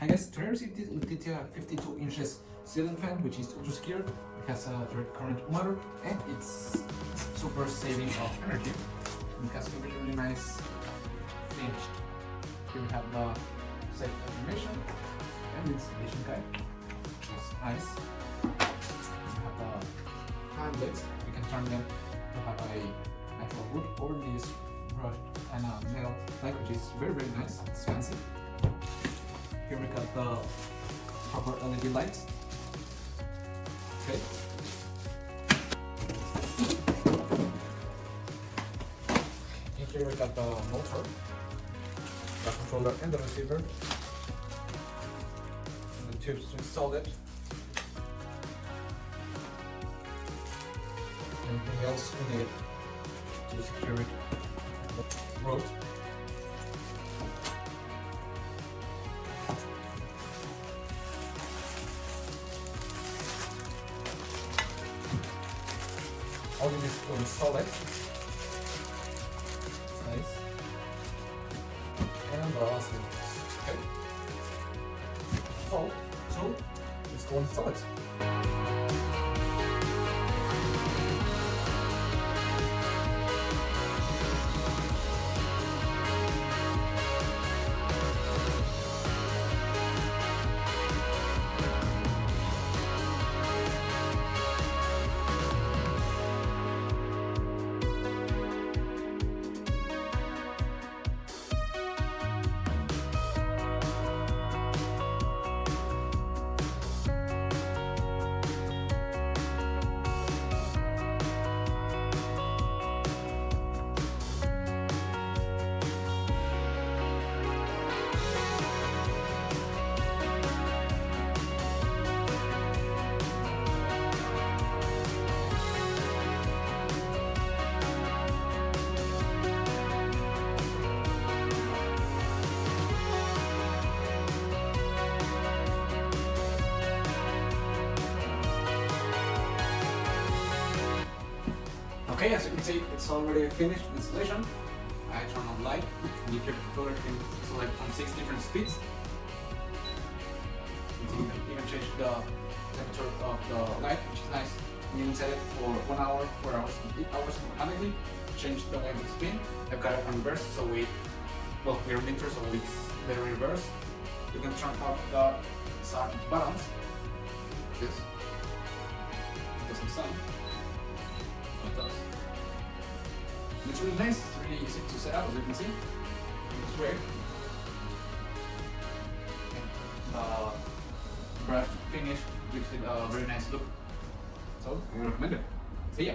Hi guys, today I received this LETITIAR 52 inches ceiling fan, which is ultra secure. It has a direct current motor and it's super saving of energy. It has a really nice finished. Here we have the safe information and installation guide, which is nice. We have the fan blades. We can turn them to have a natural wood or this brushed and a metal light, which is very nice. It's fancy. Here we got the proper LED lights. Okay. And here we got the motor, the controller and the receiver. And the tubes to install it. Anything else we need to secure it. Rope. All you need to install it. Nice. And the last thing. Okay. So let's go install it. Okay, as you can see, it's already finished installation. I turn on light, and you can select from 6 different speeds. You can even change the temperature of the light, which is nice. You can set it for 1 hour, 4 hours, 8 hours automatically. Change the way it's spin. I've got it on reverse, so we're in winter, so it's very reverse. You can turn off the sound buttons. This doesn't sound. It does. It's really nice, it's really easy to set up, as you can see. It's great. And brush finish gives it a very nice look. So, we recommend it. See ya!